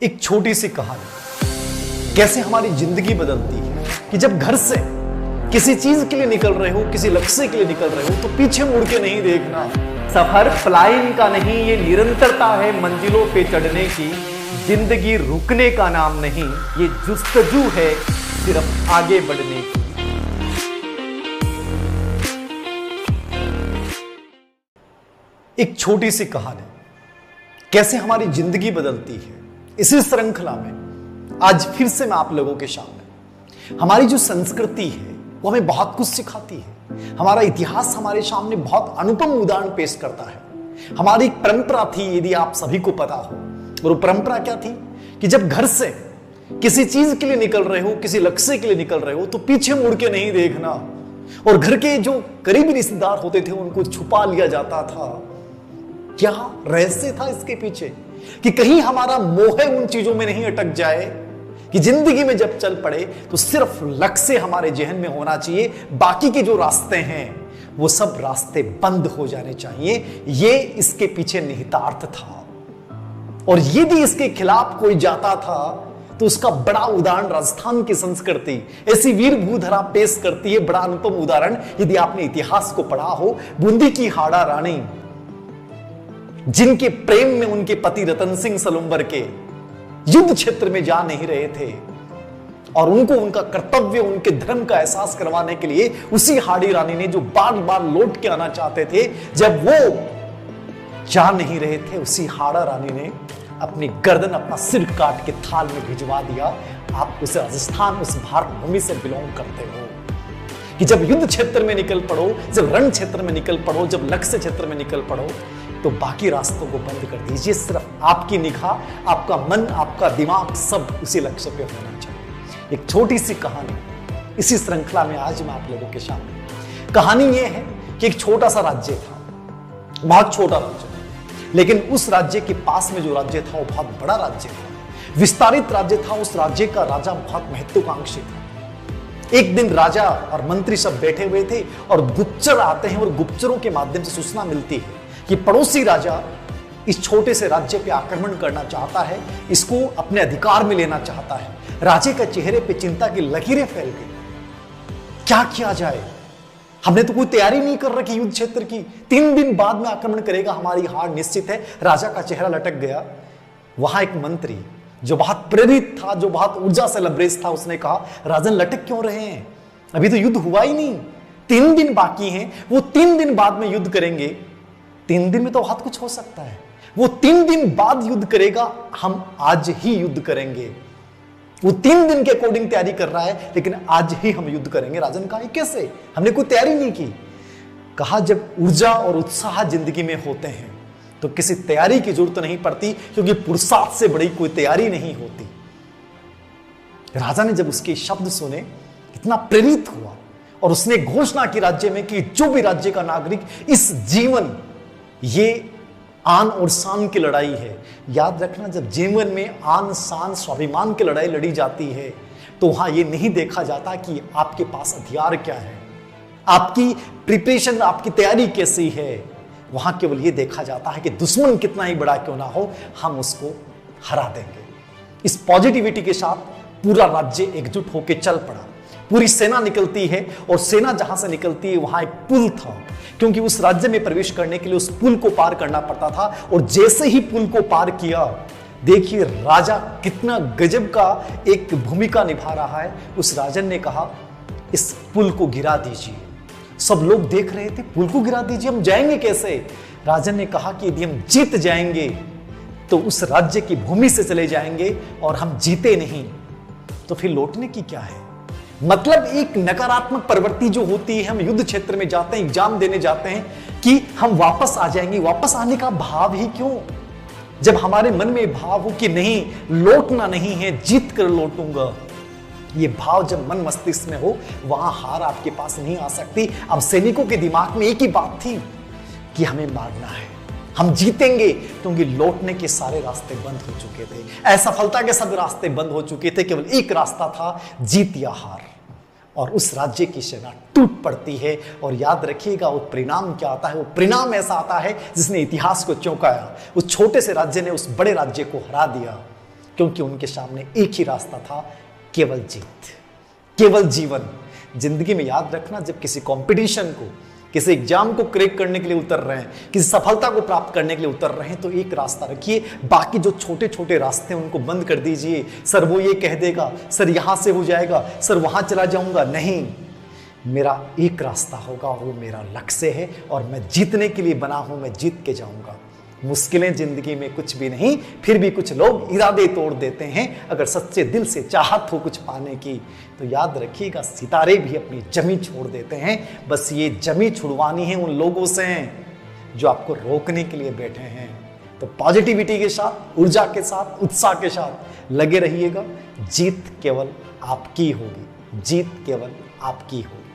एक छोटी सी कहानी कैसे हमारी जिंदगी बदलती है कि जब घर से किसी चीज के लिए निकल रहे हो, किसी लक्ष्य के लिए निकल रहे हो, तो पीछे मुड़ के नहीं देखना। सफर पलायन का नहीं, ये निरंतरता है मंजिलों पे चढ़ने की। जिंदगी रुकने का नाम नहीं, ये जुस्तजू है सिर्फ आगे बढ़ने की। एक छोटी सी कहानी कैसे हमारी जिंदगी बदलती है, इसी श्रृंखला में आज फिर से मैं आप लोगों के सामने हमारी जो संस्कृति है वो हमें बहुत कुछ सिखाती है। हमारा इतिहास हमारे सामने बहुत अनुपम उदाहरण पेश करता है। हमारी एक परंपरा थी, यदि आप सभी को पता हो, और वो परंपरा क्या थी कि जब घर से किसी चीज के लिए निकल रहे हो, किसी लक्ष्य के लिए निकल रहे हो, तो पीछे मुड़ के नहीं देखना। और घर के जो करीबी रिश्तेदार होते थे उनको छुपा लिया जाता था। क्या रहस्य था इसके पीछे कि कहीं हमारा मोह उन चीजों में नहीं अटक जाए कि जिंदगी में जब चल पड़े तो सिर्फ लक्ष्य हमारे जहन में होना चाहिए, बाकी के जो रास्ते हैं वो सब रास्ते बंद हो जाने चाहिए। ये इसके पीछे निहितार्थ था। और यदि इसके खिलाफ कोई जाता था तो उसका बड़ा उदाहरण राजस्थान की संस्कृति ऐसी वीर भूधरा पेश करती है। बड़ा अनुपम उदाहरण यदि आपने इतिहास को पढ़ा हो, बूंदी की हाड़ा रानी, जिनके प्रेम में उनके पति रतन सिंह सलुंबर के युद्ध क्षेत्र में जा नहीं रहे थे और उनको उनका कर्तव्य, उनके धर्म का एहसास करवाने के लिए उसी हाड़ी रानी ने, जो बार बार लौट के आना चाहते थे, जब वो जा नहीं रहे थे, उसी हाड़ा रानी ने अपनी गर्दन, अपना सिर काट के थाल में भिजवा दिया। आप उस राजस्थान, उस भारत भूमि से बिलोंग करते हो कि जब युद्ध क्षेत्र में निकल पड़ो, जब रण क्षेत्र में निकल पड़ो, जब लक्ष्य क्षेत्र में निकल पड़ो, तो बाकी रास्तों को बंद कर दीजिए। सिर्फ आपकी निगाह, आपका मन, आपका दिमाग सब उसी लक्ष्य पे होना चाहिए। एक छोटी सी कहानी इसी श्रृंखला में आज मैं आप लोगों के सामने। कहानी यह है कि एक छोटा सा राज्य था, बहुत छोटा राज्य, लेकिन उस राज्य के पास में जो राज्य था वो बहुत बड़ा राज्य था, विस्तारित राज्य था। उस राज्य का राजा बहुत महत्वाकांक्षी था। एक दिन राजा और मंत्री सब बैठे हुए थे और गुप्तचर आते हैं और गुप्तचरों के माध्यम से सूचना मिलती है कि पड़ोसी राजा इस छोटे से राज्य पे आक्रमण करना चाहता है, इसको अपने अधिकार में लेना चाहता है। राजे के चेहरे पे चिंता की लकीरें फैल गई। क्या किया जाए? हमने तो कोई तैयारी नहीं कर रखी युद्ध क्षेत्र की। 3 दिन बाद में आक्रमण करेगा, हमारी हार निश्चित है। राजा का चेहरा लटक गया। वहां एक मंत्री जो बहुत प्रेरित था, जो बहुत ऊर्जा से लबरेज था, उसने कहा, राजन लटक क्यों रहे हैं? अभी तो युद्ध हुआ ही नहीं, 3 दिन बाकी हैं। वो 3 दिन बाद में युद्ध करेंगे। 3 दिन में तो बहुत कुछ हो सकता है। वो 3 दिन बाद युद्ध करेगा, हम आज ही युद्ध करेंगे। वो 3 दिन के अकॉर्डिंग तैयारी कर रहा है, लेकिन आज ही हम युद्ध करेंगे। राजन कहा, कैसे? हमने कोई तैयारी नहीं की। कहा, जब ऊर्जा और उत्साह जिंदगी में होते हैं तो किसी तैयारी की जरूरत नहीं पड़ती, क्योंकि पुरुषार्थ से बड़ी कोई तैयारी नहीं होती। राजा ने जब उसके शब्द सुने, इतना प्रेरित हुआ और उसने घोषणा की राज्य में कि जो भी राज्य का नागरिक इस जीवन, ये आन और शान की लड़ाई है। याद रखना, जब जीवन में आन, शान, स्वाभिमान की लड़ाई लड़ी जाती है तो वहां यह नहीं देखा जाता कि आपके पास हथियार क्या है, आपकी प्रिपरेशन, आपकी तैयारी कैसी है। वहां केवल यह देखा जाता है कि दुश्मन कितना ही बड़ा क्यों ना हो, हम उसको हरा देंगे। इस पॉजिटिविटी के साथ पूरा राज्य एकजुट होकर चल पड़ा। पूरी सेना निकलती है और सेना जहां से निकलती है वहां एक पुल था, क्योंकि उस राज्य में प्रवेश करने के लिए उस पुल को पार करना पड़ता था। और जैसे ही पुल को पार किया, देखिए राजा कितना गजब का एक भूमिका निभा रहा है। उस राजन ने कहा, इस पुल को गिरा दीजिए। सब लोग देख रहे थे, पुल को गिरा दीजिए, हम जाएंगे कैसे? राजन ने कहा कि यदि हम जीत जाएंगे तो उस राज्य की भूमि से चले जाएंगे, और हम जीते नहीं तो फिर लौटने की क्या है? मतलब एक नकारात्मक प्रवृत्ति जो होती है, हम युद्ध क्षेत्र में जाते हैं, एग्जाम देने जाते हैं कि हम वापस आ जाएंगे। वापस आने का भाव ही क्यों? जब हमारे मन में भाव हो कि नहीं, लौटना नहीं है, जीत कर लौटूंगा, ये भाव जब मन मस्तिष्क में हो, वहां हार आपके पास नहीं आ सकती। अब सैनिकों के दिमाग में एक ही बात थी कि हमें मारना है, हम जीतेंगे, क्योंकि लौटने के सारे रास्ते बंद हो चुके थे, असफलता के सब रास्ते बंद हो चुके थे। केवल एक रास्ता था, जीत या हार। और उस राज्य की सेना टूट पड़ती है। और याद रखिएगा, वो परिणाम क्या आता है? वो परिणाम ऐसा आता है जिसने इतिहास को चौंकाया। उस छोटे से राज्य ने उस बड़े राज्य को हरा दिया। क्योंकि उनके सामने एक ही रास्ता था, केवल जीत, केवल जीवन। जिंदगी में याद रखना, जब किसी कंपटीशन को, किसी एग्जाम को क्रैक करने के लिए उतर रहे हैं, किसी सफलता को प्राप्त करने के लिए उतर रहे हैं, तो एक रास्ता रखिए, बाकी जो छोटे छोटे रास्ते हैं उनको बंद कर दीजिए। सर वो ये कह देगा, सर यहां से हो जाएगा, सर वहां चला जाऊंगा, नहीं, मेरा एक रास्ता होगा, वो मेरा लक्ष्य है और मैं जीतने के लिए बना हूं, मैं जीत के जाऊंगा। मुश्किलें जिंदगी में कुछ भी नहीं, फिर भी कुछ लोग इरादे तोड़ देते हैं। अगर सच्चे दिल से चाहत हो कुछ पाने की, तो याद रखिएगा, सितारे भी अपनी जमी छोड़ देते हैं। बस ये जमी छुड़वानी है उन लोगों से जो आपको रोकने के लिए बैठे हैं। तो पॉजिटिविटी के साथ, ऊर्जा के साथ, उत्साह के साथ लगे रहिएगा। जीत केवल आपकी होगी, जीत केवल आपकी होगी।